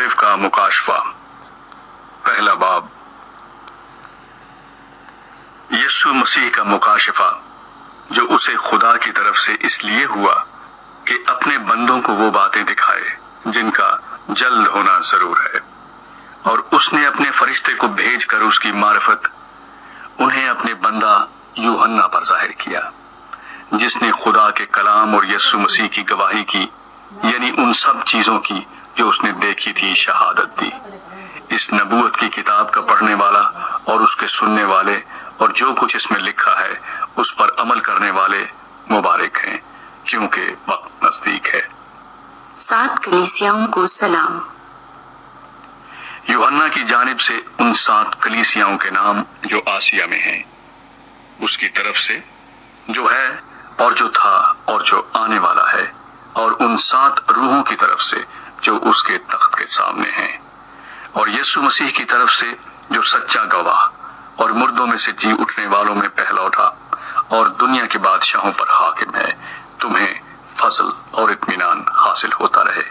مختلف کا مکاشفہ۔ پہلا باب، یسوع مسیح کا مکاشفہ جو اسے خدا کی طرف سے اس لیے ہوا کہ اپنے بندوں کو وہ باتیں دکھائے جن کا جلد ہونا ضرور ہے، اور اس نے اپنے فرشتے کو بھیج کر اس کی معرفت انہیں اپنے بندہ یوحنا پر ظاہر کیا، جس نے خدا کے کلام اور یسوع مسیح کی گواہی کی، یعنی ان سب چیزوں کی جو اس نے دیکھی تھی شہادت دی۔ اس نبوت کی کتاب کا پڑھنے والا اور اس کے سننے والے اور جو کچھ اس میں لکھا ہے اس پر عمل کرنے والے مبارک ہیں، کیونکہ وقت نزدیک ہے۔ 7 کلیسیاؤں کو سلام۔ یوحنا کی جانب سے ان 7 کلیسیاؤں کے نام جو آسیہ میں ہیں، اس کی طرف سے جو ہے اور جو تھا اور جو آنے والا ہے، اور ان 7 روحوں کی طرف سے جو اس کے تخت کے سامنے ہیں، اور یسوع مسیح کی طرف سے جو سچا گواہ اور مردوں میں سے جی اٹھنے والوں میں پہلا اٹھا اور دنیا کے بادشاہوں پر حاکم ہے، تمہیں فضل اور اطمینان حاصل ہوتا رہے،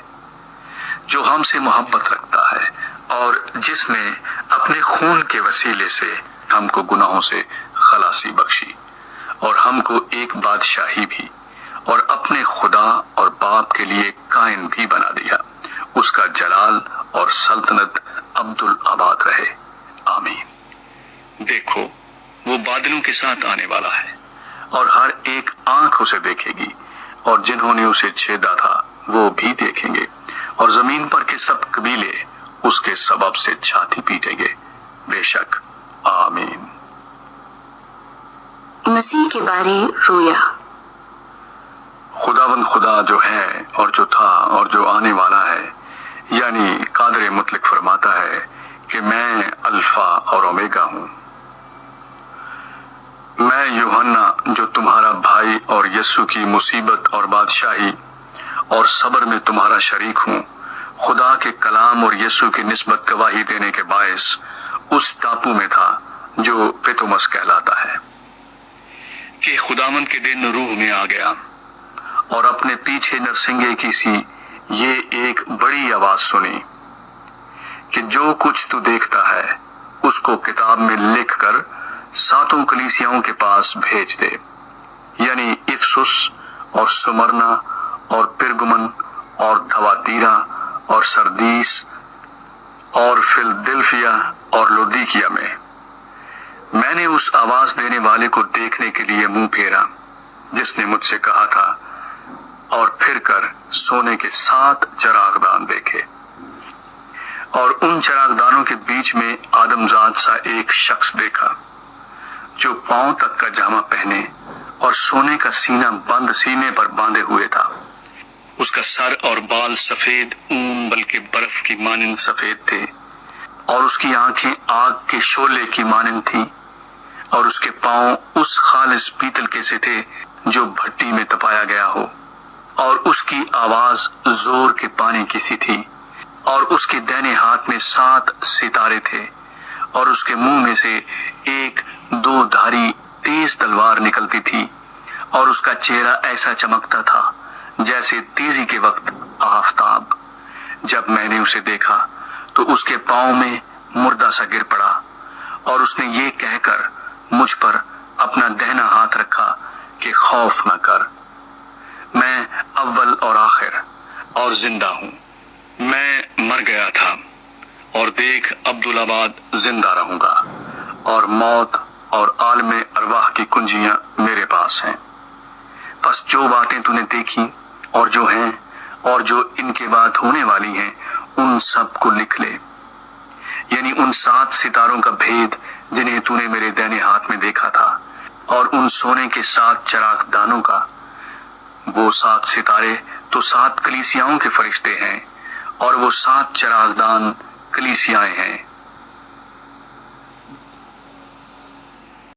جو ہم سے محبت رکھتا ہے اور جس نے اپنے خون کے وسیلے سے ہم کو گناہوں سے خلاصی بخشی اور ہم کو ایک بادشاہی بھی اور اپنے خدا اور باپ کے لیے قائم بھی بنا دیا۔ اس کا جلال اور سلطنت عبدالآباد رہے، آمین۔ دیکھو، وہ بادلوں کے ساتھ آنے والا ہے، اور ہر ایک آنکھ اسے دیکھے گی، اور جنہوں نے اسے چھیدا تھا وہ بھی دیکھیں گے، اور زمین پر کے سب قبیلے اس کے سبب سے چھاتی پیٹیں گے، بے شک، آمین۔ مسیح کے بارے رویا۔ خداوند خدا جو ہے اور جو تھا اور جو آنے والا ہے، یعنی قادر مطلق فرماتا ہے کہ میں الفا اور اومیگا ہوں۔ میں یوحنا جو تمہارا بھائی اور یسوع کی مصیبت اور بادشاہی اور صبر میں تمہارا شریک ہوں، خدا کے کلام اور یسوع کی نسبت گواہی دینے کے باعث اس ٹاپو میں تھا جو پیتومس کہلاتا ہے، کہ خداوند کے دن روح میں آ گیا اور اپنے پیچھے نرسنگے کی سی یہ ایک بڑی آواز سنی کہ جو کچھ تو دیکھتا ہے اس کو کتاب میں لکھ کر 7 کلیسیاؤں کے پاس بھیج دے، یعنی افسس اور سمرنا اور پرگمن اور تھواتیرا اور سردیس اور فلدلفیا اور لودیکیا میں۔ میں نے اس آواز دینے والے کو دیکھنے کے لیے منہ پھیرا جس نے مجھ سے کہا تھا، اور پھر کر سونے کے 7 چراغ دان دیکھے، اور ان چراغ دانوں کے بیچ میں آدمزاد سا ایک شخص دیکھا جو پاؤں تک کا جامہ پہنے اور سونے کا سینہ بند سینے پر باندھے ہوئے تھا۔ اس کا سر اور بال سفید اون بلکہ برف کی مانند سفید تھے، اور اس کی آنکھیں آگ کے شعلے کی مانند تھیں، اور اس کے پاؤں اس خالص پیتل کے سے تھے جو بھٹی میں تپایا گیا ہو، اور اس کی آواز زور کے پانی کی سی تھی، اور اس کے دائنے ہاتھ میں 7 ستارے تھے، اور اس کے منہ میں سے ایک 2 دھاری تیز تلوار نکلتی تھی، اور اس کا چہرہ ایسا چمکتا تھا جیسے تیزی کے وقت آفتاب۔ جب میں نے اسے دیکھا تو اس کے پاؤں میں مردہ سا گر پڑا، اور اس نے یہ کہہ کر مجھ پر اپنا دہنا ہاتھ رکھا کہ خوف نہ کر، میں اول اور آخر اور زندہ ہوں۔ میں مر گیا تھا اور دیکھ عبدالآباد زندہ رہوں گا، اور موت اور عالم ارواح کی کنجیاں میرے پاس ہیں۔ پس جو باتیں تو نے دیکھی اور جو ہیں اور جو ان کے بعد ہونے والی ہیں ان سب کو لکھ لے، یعنی ان 7 ستاروں کا بھید جنہیں تو نے میرے دائنے ہاتھ میں دیکھا تھا، اور ان سونے کے 7 چراغ دانوں کا۔ وہ 7 ستارے تو 7 کلیسیاؤں کے فرشتے ہیں، اور وہ 7 چراغ دان کلیسیائیں ہیں۔